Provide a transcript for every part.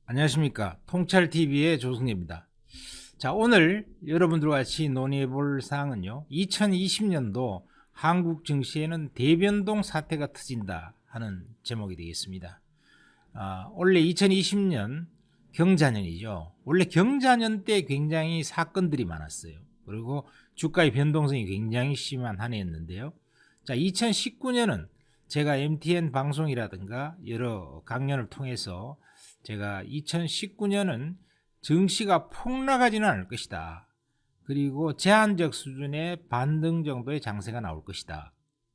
안녕하십니까. 통찰TV의 조승래입니다. 자, 오늘 여러분들과 같이 논의해 볼 사항은요, 2020년도 한국 증시에는 대변동 사태가 터진다 하는 제목이 되겠습니다. 원래 2020년 경자년이죠. 원래 경자년 때 굉장히 사건들이 많았어요. 그리고 주가의 변동성이 굉장히 심한 한 해였는데요. 자, 2019년은 제가 MTN 방송이라든가 여러 강연을 통해서 제가 2019년은 증시가 폭락하지는 않을 것이다. 그리고 제한적 수준의 반등 정도의 장세가 나올 것이다.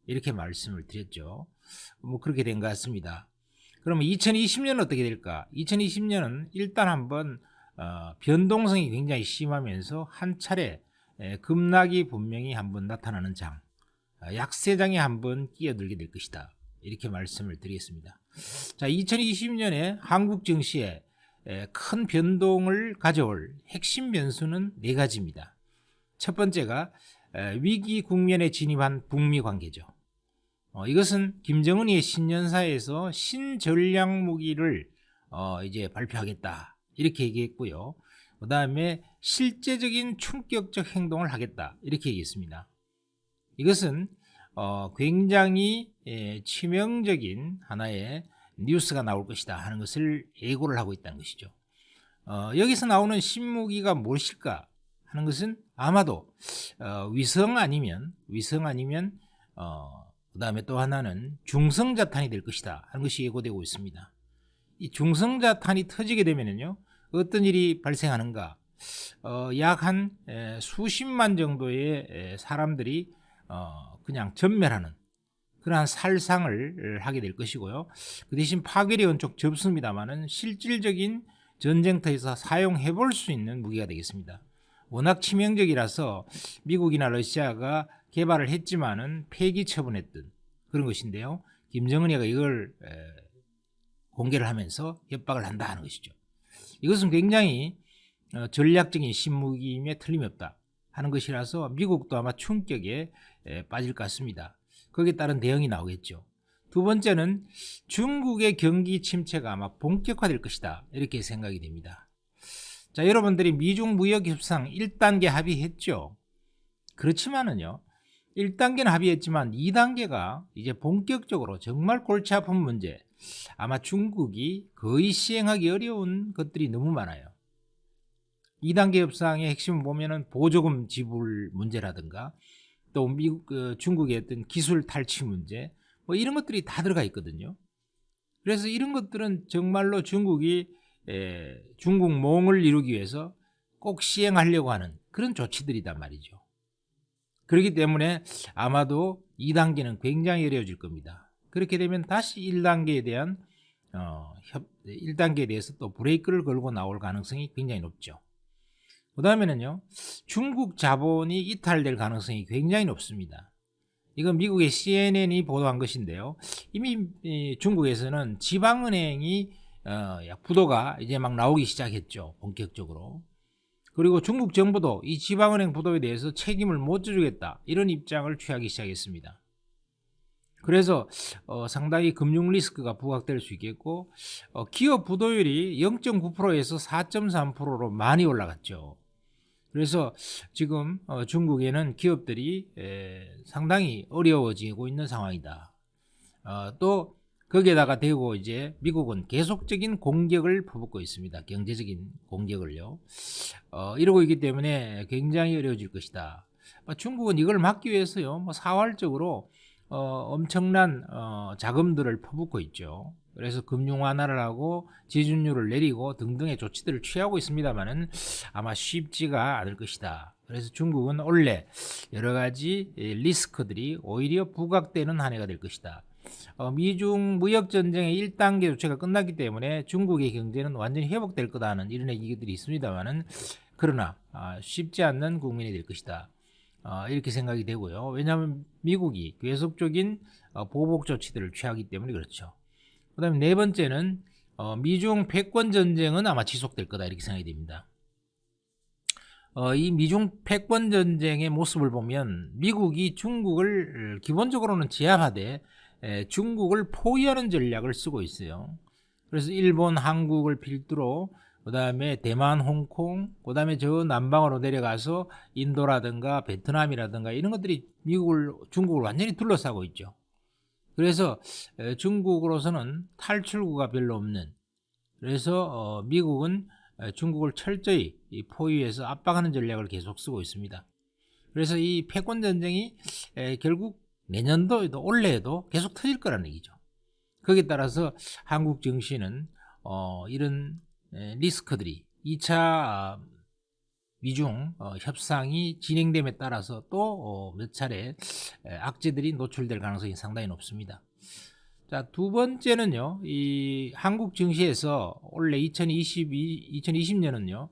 이렇게 말씀을 드렸죠. 뭐 그렇게 된 것 같습니다. 그러면 2020년은 어떻게 될까? 2020년은 일단 한번 변동성이 굉장히 심하면서 한 차례 급락이 분명히 한번 나타나는 장, 약세장에 한번 끼어들게 될 것이다. 이렇게 말씀을 드리겠습니다. 자, 2020년에 한국 증시에 큰 변동을 가져올 핵심 변수는 네 가지입니다. 첫 번째가 위기 국면에 진입한 북미 관계죠. 이것은 김정은이 신년사에서 신전략 무기를 이제 발표하겠다 이렇게 얘기했고요. 그 다음에 실제적인 충격적 행동을 하겠다 이렇게 얘기했습니다. 이것은 굉장히 치명적인 하나의 뉴스가 나올 것이다 하는 것을 예고를 하고 있다는 것이죠. 여기서 나오는 신무기가 무엇일까 하는 것은 아마도 위성 아니면 그 다음에 또 하나는 중성자탄이 될 것이다 하는 것이 예고되고 있습니다. 이 중성자탄이 터지게 되면요 어떤 일이 발생하는가? 약 한 수십만 정도의 사람들이 그냥 전멸하는 그러한 살상을 하게 될 것이고요. 그 대신 파괴력은 좀 적습니다만은 실질적인 전쟁터에서 사용해 볼 수 있는 무기가 되겠습니다. 워낙 치명적이라서 미국이나 러시아가 개발을 했지만은 폐기 처분했던 그런 것인데요. 김정은이가 이걸 공개를 하면서 협박을 한다 하는 것이죠. 이것은 굉장히 전략적인 신무기임에 틀림이 없다 하는 것이라서 미국도 아마 충격에 빠질 것 같습니다. 거기에 따른 대응이 나오겠죠. 두 번째는 중국의 경기 침체가 아마 본격화될 것이다 이렇게 생각이 됩니다. 자, 여러분들이 미중 무역 협상 1단계 합의했죠. 그렇지만은요 1단계는 합의했지만 2단계가 이제 본격적으로 정말 골치 아픈 문제, 아마 중국이 거의 시행하기 어려운 것들이 너무 많아요. 2단계 협상의 핵심을 보면은 보조금 지불 문제라든가 또 미국, 중국의 어떤 기술 탈취 문제, 뭐 이런 것들이 다 들어가 있거든요. 그래서 이런 것들은 정말로 중국이 중국몽을 이루기 위해서 꼭 시행하려고 하는 그런 조치들이단 말이죠. 그렇기 때문에 아마도 2단계는 굉장히 어려워질 겁니다. 그렇게 되면 다시 1단계에 대한 1단계에 대해서 또 브레이크를 걸고 나올 가능성이 굉장히 높죠. 그 다음에는요, 중국 자본이 이탈될 가능성이 굉장히 높습니다. 이건 미국의 CNN이 보도한 것인데요. 이미 중국에서는 지방은행이 부도가 이제 막 나오기 시작했죠. 본격적으로. 그리고 중국 정부도 이 지방은행 부도에 대해서 책임을 못 져주겠다 이런 입장을 취하기 시작했습니다. 그래서 상당히 금융 리스크가 부각될 수 있겠고 기업 부도율이 0.9%에서 4.3%로 많이 올라갔죠. 그래서 지금 중국에는 기업들이 상당히 어려워지고 있는 상황이다. 또 거기에다가 대고 이제 미국은 계속적인 공격을 퍼붓고 있습니다. 경제적인 공격을요. 이러고 있기 때문에 굉장히 어려워질 것이다. 중국은 이걸 막기 위해서요, 사활적으로 엄청난 자금들을 퍼붓고 있죠. 그래서 금융 완화를 하고 지준율을 내리고 등등의 조치들을 취하고 있습니다만은 아마 쉽지가 않을 것이다. 그래서 중국은 원래 여러 가지 리스크들이 오히려 부각되는 한 해가 될 것이다. 미중 무역 전쟁의 1단계 조치가 끝났기 때문에 중국의 경제는 완전히 회복될 거다는 이런 얘기들이 있습니다만은 그러나 쉽지 않는 국면이 될 것이다. 이렇게 생각이 되고요. 왜냐하면 미국이 계속적인 보복 조치들을 취하기 때문에 그렇죠. 그 다음에 네 번째는 미중 패권 전쟁은 아마 지속될 거다 이렇게 생각이 됩니다. 이 미중 패권 전쟁의 모습을 보면 미국이 중국을 기본적으로는 제압하되 중국을 포위하는 전략을 쓰고 있어요. 그래서 일본, 한국을 필두로 그다음에 대만, 홍콩, 그다음에 저 남방으로 내려가서 인도라든가 베트남이라든가 이런 것들이 중국을 완전히 둘러싸고 있죠. 그래서 중국으로서는 탈출구가 별로 없는, 그래서 미국은 중국을 철저히 포위해서 압박하는 전략을 계속 쓰고 있습니다. 그래서 이 패권 전쟁이 결국 내년도에도 올해에도 계속 터질 거라는 얘기죠. 거기에 따라서 한국 증시는 이런 리스크들이 2차 미중 협상이 진행됨에 따라서 또 몇 차례 악재들이 노출될 가능성이 상당히 높습니다. 자, 두 번째는요, 이 한국 증시에서 올해 2020년은요,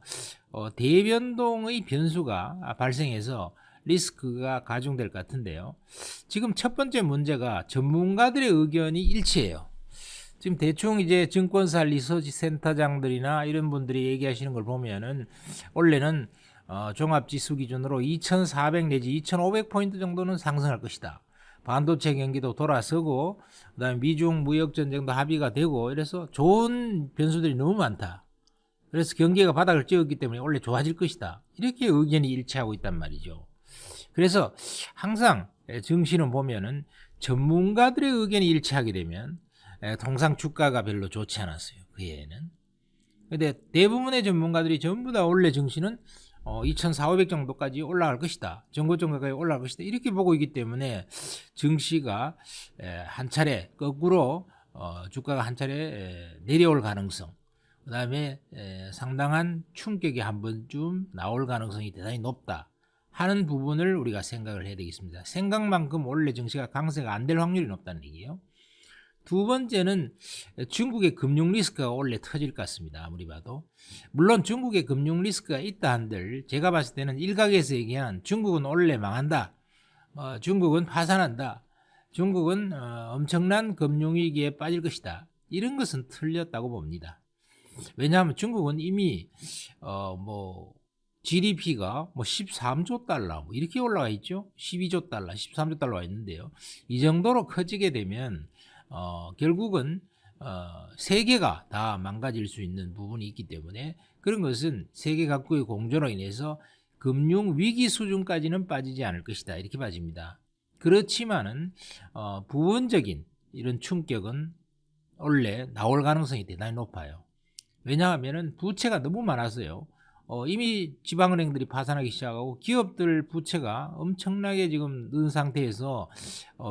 대변동의 변수가 발생해서 리스크가 가중될 것 같은데요. 지금 첫 번째 문제가 전문가들의 의견이 일치해요. 지금 대충 이제 증권사 리서치 센터장들이나 이런 분들이 얘기하시는 걸 보면은 원래는 종합지수 기준으로 2,400 내지 2,500포인트 정도는 상승할 것이다. 반도체 경기도 돌아서고 그다음에 미중 무역 전쟁도 합의가 되고 이래서 좋은 변수들이 너무 많다. 그래서 경기가 바닥을 찍었기 때문에 원래 좋아질 것이다. 이렇게 의견이 일치하고 있단 말이죠. 그래서 항상 증시는 보면은 전문가들의 의견이 일치하게 되면 통상 주가가 별로 좋지 않았어요. 그 해에는. 근데 대부분의 전문가들이 전부 다 원래 증시는 2,400 정도까지 올라갈 것이다. 전고점까지 올라갈 것이다. 이렇게 보고 있기 때문에 증시가 한 차례 거꾸로 주가가 한 차례 내려올 가능성, 그 다음에 상당한 충격이 한 번쯤 나올 가능성이 대단히 높다 하는 부분을 우리가 생각을 해야 되겠습니다. 생각만큼 원래 증시가 강세가 안 될 확률이 높다는 얘기예요. 두 번째는 중국의 금융 리스크가 원래 터질 것 같습니다. 아무리 봐도. 물론 중국의 금융 리스크가 있다 한들 제가 봤을 때는 일각에서 얘기한 중국은 원래 망한다. 중국은 파산한다. 중국은 엄청난 금융위기에 빠질 것이다. 이런 것은 틀렸다고 봅니다. 왜냐하면 중국은 이미 GDP가 13조 달러 이렇게 올라가 있죠. 12조 달러, 13조 달러가 있는데요. 이 정도로 커지게 되면 결국은 세계가 다 망가질 수 있는 부분이 있기 때문에 그런 것은 세계 각국의 공조로 인해서 금융 위기 수준까지는 빠지지 않을 것이다. 이렇게 봐집니다. 그렇지만은 부분적인 이런 충격은 원래 나올 가능성이 대단히 높아요. 왜냐하면은 부채가 너무 많아서요. 이미 지방은행들이 파산하기 시작하고 기업들 부채가 엄청나게 지금 는 상태에서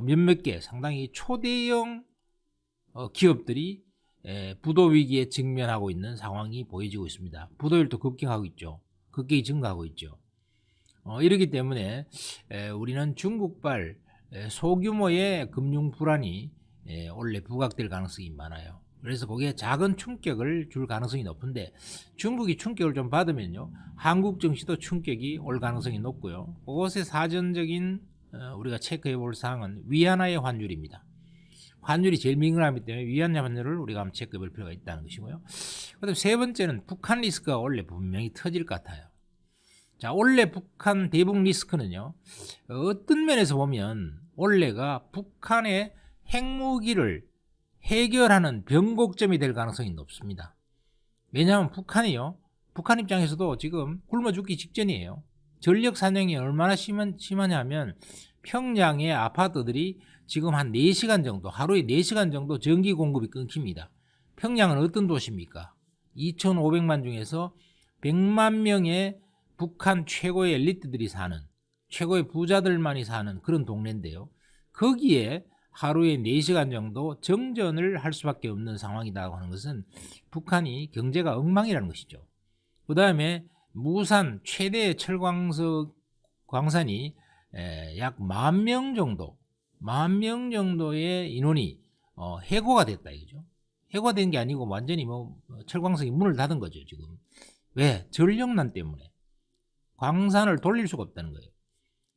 몇몇 개 상당히 초대형 기업들이 부도 위기에 직면하고 있는 상황이 보여지고 있습니다. 부도율도 급격하고 있죠. 급격히 증가하고 있죠. 이렇기 때문에 우리는 중국발 소규모의 금융 불안이 원래 부각될 가능성이 많아요. 그래서 거기에 작은 충격을 줄 가능성이 높은데 중국이 충격을 좀 받으면요 한국 증시도 충격이 올 가능성이 높고요. 그것의 사전적인 우리가 체크해 볼 사항은 위안화의 환율입니다. 환율이 제일 민감하기 때문에 위안화 환율을 우리가 한번 체크해 볼 필요가 있다는 것이고요. 그다음 세 번째는 북한 리스크가 원래 분명히 터질 것 같아요. 자, 원래 북한 대북 리스크는요 어떤 면에서 보면 원래가 북한의 핵무기를 해결하는 변곡점이 될 가능성이 높습니다. 왜냐하면 북한 입장에서도 지금 굶어 죽기 직전이에요. 전력 사냥이 얼마나 심하냐면 평양의 아파트들이 지금 한 4시간 정도, 하루에 4시간 정도 전기 공급이 끊깁니다. 평양은 어떤 도시입니까? 2,500만 중에서 100만 명의 북한 최고의 엘리트들이 사는, 최고의 부자들만이 사는 그런 동네인데요. 거기에 하루에 4시간 정도 정전을 할 수밖에 없는 상황이라고 하는 것은 북한이 경제가 엉망이라는 것이죠. 그 다음에 무산 최대 철광석 광산이 약 10,000명 정도, 10,000명 정도의 인원이 해고가 됐다 이거죠. 해고가 된 게 아니고 완전히 철광석이 문을 닫은 거죠 지금. 왜? 전력난 때문에 광산을 돌릴 수가 없다는 거예요.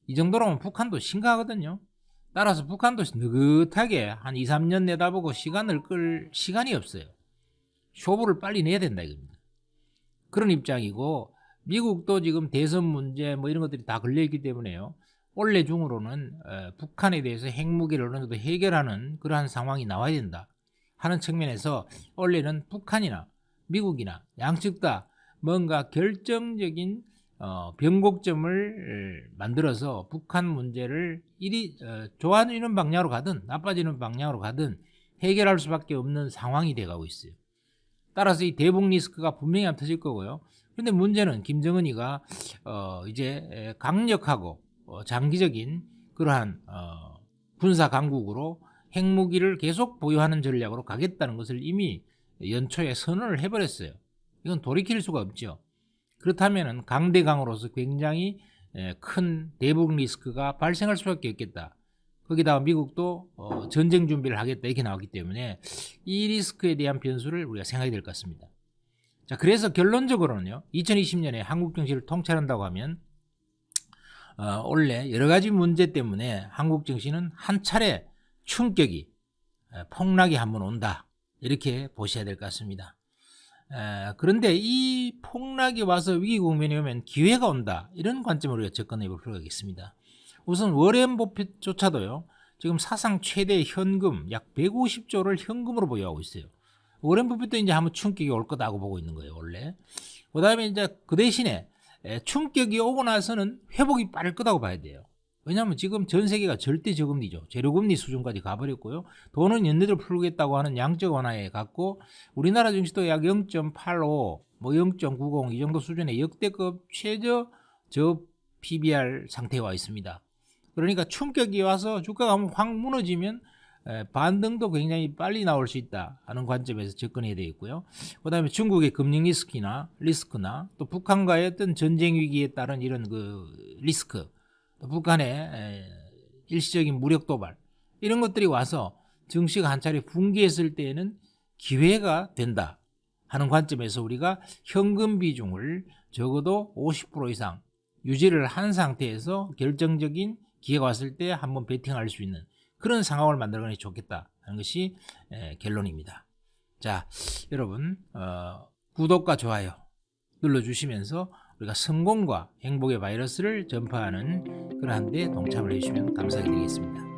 이 정도라면 북한도 심각하거든요. 따라서 북한도 느긋하게 한 2, 3년 내다보고 시간을 끌 시간이 없어요. 쇼부를 빨리 내야 된다 이겁니다. 그런 입장이고 미국도 지금 대선 문제 뭐 이런 것들이 다 걸려있기 때문에요. 올해 중으로는 북한에 대해서 핵무기를 어느 정도 해결하는 그러한 상황이 나와야 된다 하는 측면에서 올해는 북한이나 미국이나 양측 다 뭔가 결정적인 변곡점을 만들어서 북한 문제를 이리 좋아지는 방향으로 가든 나빠지는 방향으로 가든 해결할 수밖에 없는 상황이 돼가고 있어요. 따라서 이 대북 리스크가 분명히 안 터질 거고요. 그런데 문제는 김정은이가 이제 강력하고 장기적인 그러한 군사 강국으로 핵무기를 계속 보유하는 전략으로 가겠다는 것을 이미 연초에 선언을 해버렸어요. 이건 돌이킬 수가 없죠. 그렇다면 강대강으로서 굉장히 큰 대북 리스크가 발생할 수밖에 없겠다. 거기다가 미국도 전쟁 준비를 하겠다 이렇게 나왔기 때문에 이 리스크에 대한 변수를 우리가 생각해야 될 것 같습니다. 자, 그래서 결론적으로는요, 2020년에 한국 정치를 통찰한다고 하면 원래 여러 가지 문제 때문에 한국 정치는 한 차례 충격이 폭락이 한번 온다 이렇게 보셔야 될 것 같습니다. 그런데 이 폭락이 와서 위기 국면이 오면 기회가 온다 이런 관점으로 우리가 접근해 볼 필요가 있겠습니다. 우선 워렌 버핏조차도요 지금 사상 최대 현금 약 150조를 현금으로 보유하고 있어요. 워렌 버핏도 이제 한번 충격이 올 거다고 보고 있는 거예요 원래. 그 다음에 이제 그 대신에 충격이 오고 나서는 회복이 빠를 거다고 봐야 돼요. 왜냐하면 지금 전 세계가 절대 저금리죠. 제로금리 수준까지 가버렸고요. 돈은 연내대로 풀겠다고 하는 양적 완화에 갔고 우리나라 증시도 약 0.85, 뭐 0.90 이 정도 수준의 역대급 최저 저 PBR 상태에 와 있습니다. 그러니까 충격이 와서 주가가 한번 확 무너지면 반등도 굉장히 빨리 나올 수 있다 하는 관점에서 접근해야 되겠고요. 그 다음에 중국의 금융 리스크나 또 북한과의 어떤 전쟁 위기에 따른 이런 그 리스크, 또 북한의 일시적인 무력 도발 이런 것들이 와서 증시가 한 차례 붕괴했을 때에는 기회가 된다 하는 관점에서 우리가 현금 비중을 적어도 50% 이상 유지를 한 상태에서 결정적인 기회가 왔을 때 한번 베팅할 수 있는 그런 상황을 만들어가는 게 좋겠다 하는 것이 결론입니다. 자, 여러분 구독과 좋아요 눌러주시면서 우리가 성공과 행복의 바이러스를 전파하는 그러한 데 동참을 해주시면 감사드리겠습니다.